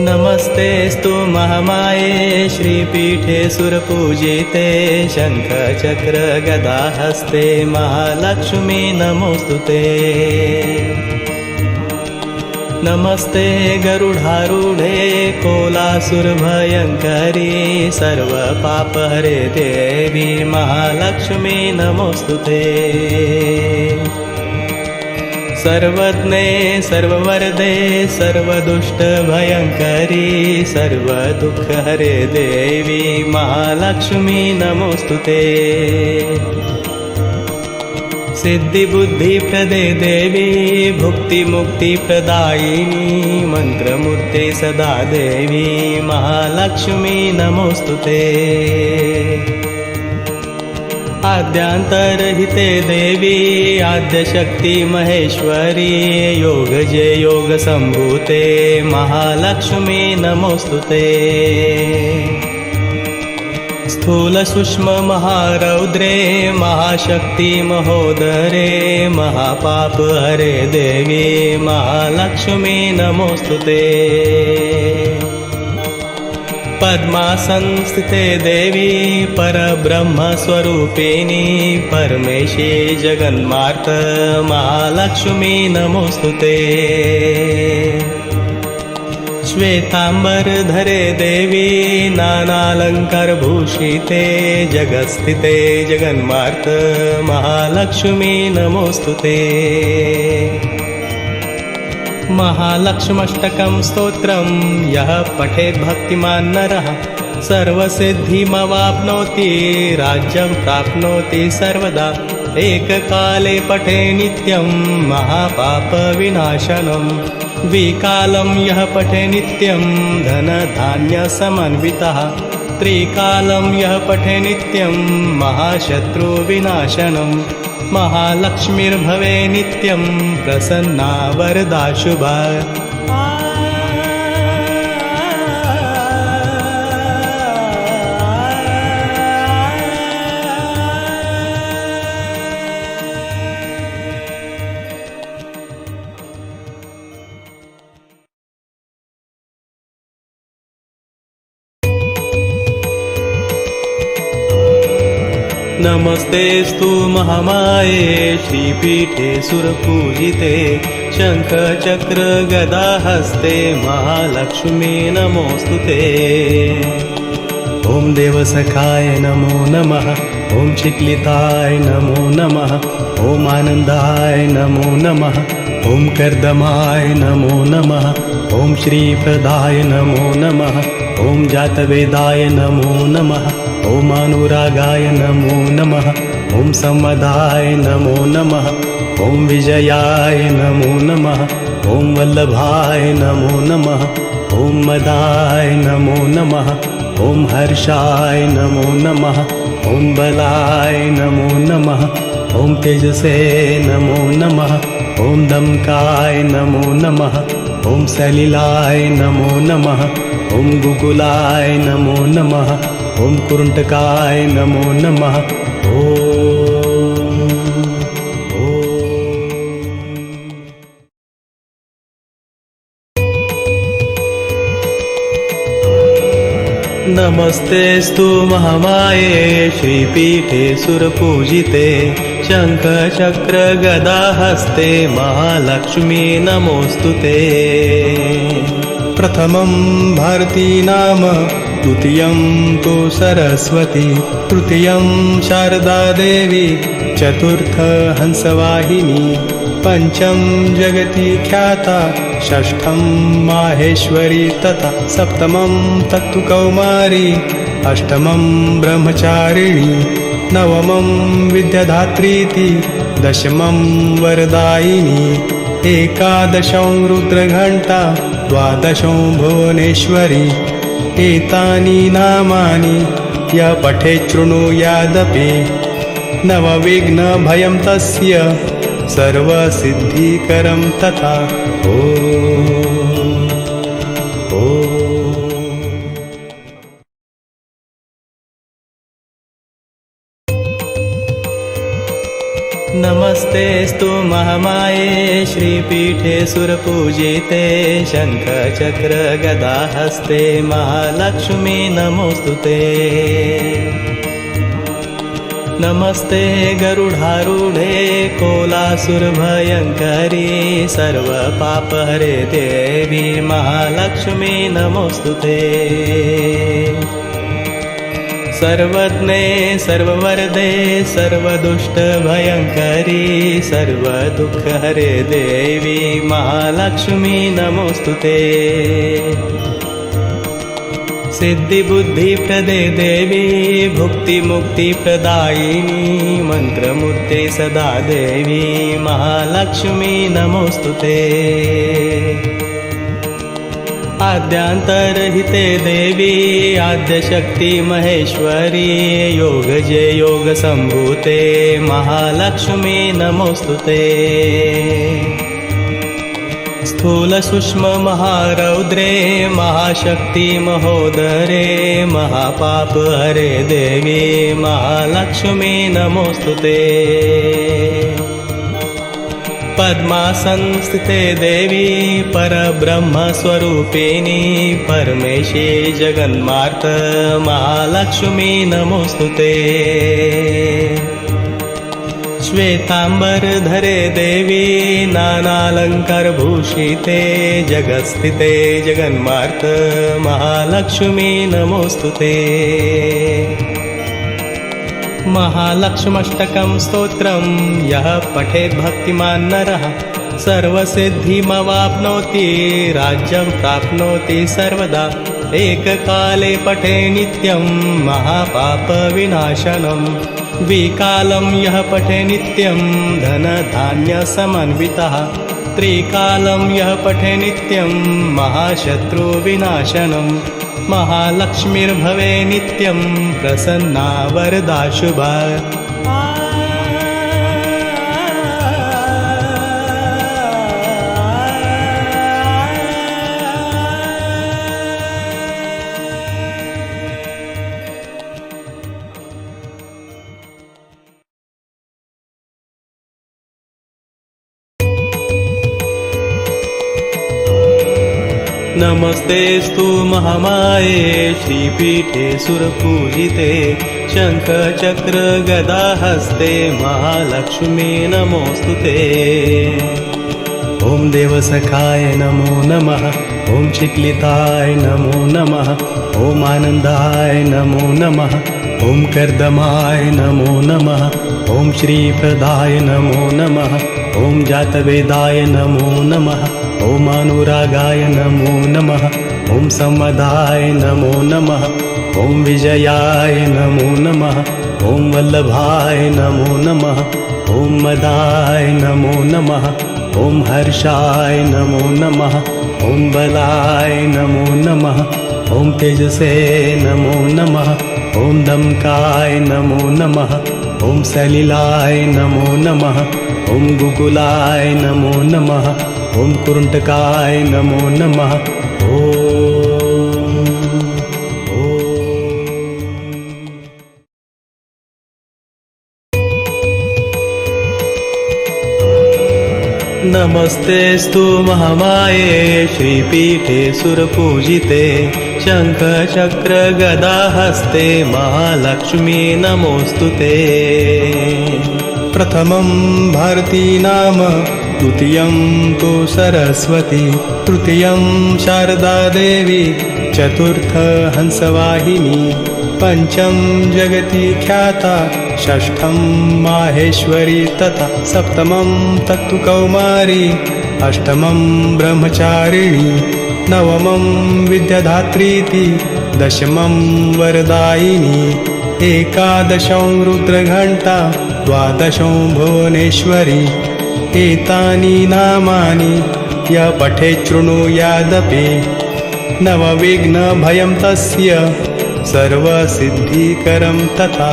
नमस्तेस्तु महामाये श्रीपीठे सुरपूजिते शङ्खचक्र गदाहस्ते महालक्ष्मी नमोस्तुते। नमस्ते गरुडारूढे कोलासुरभयङ्करी सर्वपापहरे देवी महालक्ष्मी नमोस्तुते। सर्वज्ञे सर्ववरदे सर्वदुष्टभयङ्करी सर्वदुःखहरे देवी महालक्ष्मी नमोस्तुते। सिद्धिबुद्धिप्रदे देवी भुक्तिमुक्तिप्रदायिनी मन्त्रमूर्ते सदा देवी महालक्ष्मी नमोस्तुते। आद्यांतरहिते देवी आद्यशक्ति महेश्वरी योगजे योगसम्भूते महालक्ष्मी नमोस्तुते। स्थूलसूक्ष्म महारौद्रे महाशक्ति महोदरे महापापहरे देवी महालक्ष्मी नमोस्तुते। पद्मासनस्थिते देवी परब्रह्मस्वरूपिणी परमेशी जगन्मार्त महालक्ष्मी नमोस्तुते। श्वेतांबरधरे देवी नानालंकारभूषिते जगत्स्थिते जगन्मार्त महालक्ष्मी नमोस्तुते। महालक्ष्म्यष्टकं स्तोत्रं यः पठेत् भक्तिमान् नरः सर्वसिद्धिमवाप्नोति राज्यं प्राप्नोति सर्वदा। एककाले पठे नित्यं महापापविनाशनं द्विकालं यः पठे नित्यं धनधान्यसमन्वितः त्रिकालं यः पठे नित्यं महाशत्रुविनाशनं महालक्ष्मीर्भवे नित्यं प्रसन्ना वरदा शुभा। नमस्तेस्तु महामाये श्रीपीठे सुरपूजिते शङ्खचक्र गदाहस्ते महालक्ष्मी नमोस्तुते। ॐ देवसखाय नमो नमः ॐ चिक्लिताय नमो नमः ॐ आनन्दाय नमो नमः ॐ कर्दमाय नमो नमः ॐ श्रीप्रदाय नमो नमः ॐ जातवेदाय नमो नमः ॐ अनुरागाय नमो नमः ॐ सम्मदाय नमो नमः ॐ विजयाय नमो नमः ॐ वल्लभाय नमो नमः ॐ मदाय नमो नमः ॐ हर्षाय नमो नमः ॐ बलाय नमो नमः ॐ तेजसे नमो नमः ॐ दमकाय नमो नमः ॐ सलिलाय नमो नमः ॐ गुकुलाय नमो नमः ॐ कुरुण्टकाय नमो नमः। नमस्तेस्तु महामाये श्रीपीठे सुरपूजिते शङ्खचक्र गदाहस्ते महालक्ष्मी नमोस्तुते। प्रथमं भारती नाम द्वितीयं तु सरस्वती तृतीयं शारदा देवी चतुर्थ हंसवाहिनी पंचम जगति ख्याता षष्ठं माहेश्वरी तथा सप्तमं तत्तु कौमारी अष्टमं ब्रह्मचारिणी नवमं विद्याधात्रीति दशमं वरदायिनी एकादशं रुद्रघण्टा द्वादशं भुवनेश्वरी। एतानि नामानि य पठेत् शृणुयादपि नवविघ्नभयं तस्य सर्वसिद्धिकरं तथा। नमस्तेस्तु महामाये श्रीपीठे सुरपूजिते शङ्खचक्र गदाहस्ते महालक्ष्मी नमोस्तुते। नमस्ते गरुडारूढे कोलासुरभयङ्करी सर्वपापहरे देवी महालक्ष्मी नमोस्तुते। सर्वज्ञे सर्ववरदे सर्वदुष्टभयङ्करी सर्वदुःखहरे देवी महालक्ष्मी नमोस्तुते। सिद्धिबुद्धिप्रदे देवी भुक्तिमुक्तिप्रदायिनी मन्त्रमूर्ते सदा देवी महालक्ष्मी नमोस्तुते। आद्यान्तरहिते देवी आद्यशक्ति महेश्वरी योगजे योगसम्भूते महालक्ष्मी नमोस्तुते। स्थूलसूक्ष्म महारौद्रे महाशक्ति महोदरे महापापहरे देवी महालक्ष्मी नमोस्तुते। पद्मासनस्थिते देवी परब्रह्मस्वरूपिणी परमेशी जगन्मार्त महालक्ष्मी नमोस्तुते। श्वेतांबरधरे देवी नानालङ्कारभूषिते जगत्स्थिते जगन्मार्त महालक्ष्मी नमोस्तुते। महालक्ष्म्यष्टकं स्तोत्रं यः पठेत् भक्तिमान् नरः सर्वसिद्धिमवाप्नोति राज्यं प्राप्नोति सर्वदा। एककाले पठे नित्यं महापापविनाशनं द्विकालं यः पठे नित्यं धनधान्यसमन्वितः त्रिकालं यः पठे नित्यं महाशत्रुविनाशनं। महालक्ष्मीर्भवे नित्यं प्रसन्ना वरदा शुभा। नमस्तेस्तु महामाये श्रीपीठे सुरपूजिते शङ्खचक्र गदाहस्ते महालक्ष्मी नमोस्तुते। ॐ देवसखाय नमो नमः ॐ चिक्लिताय नमो नमः ॐ आनन्दाय नमो नमः ॐ कर्दमाय नमो नमः ॐ श्रीप्रदाय नमो नमः ॐ जातवेदाय नमो नमः ॐ अनुरागाय नमो नमः ॐ सम्मदाय नमो नमः ॐ विजयाय नमो नमः ॐ वल्लभाय नमो नमः ॐ मदाय नमो नमः ॐ हर्षाय नमो नमः ॐ बलाय नमो नमः ॐ तेजसे नमो नमः ॐ दमकाय नमो नमः ॐ सलिलाय नमो नमः ॐ गुकुलाय नमो नमः ॐ कुरुण्टकाय नमो नमः। नमस्तेस्तु महामाये श्रीपीठे सुरपूजिते शङ्खचक्र गदाहस्ते महालक्ष्मी नमोस्तुते। प्रथमं भारती नाम द्वितीयं तु सरस्वती तृतीयं शारदा देवी चतुर्थ हंसवाहिनी पंचम जगति ख्याता षष्ठं माहेश्वरी तथा सप्तमं तत्तुकौमारी अष्टमं ब्रह्मचारिणी नवमं विद्याधात्रीति दशमं वरदायिनी एकादशं रुद्रघण्टा द्वादशं भुवनेश्वरी। एतानि नामानि य पठेत् शृणुयादपि नवविघ्नभयं तस्य सर्वसिद्धिकरं तथा।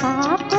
आप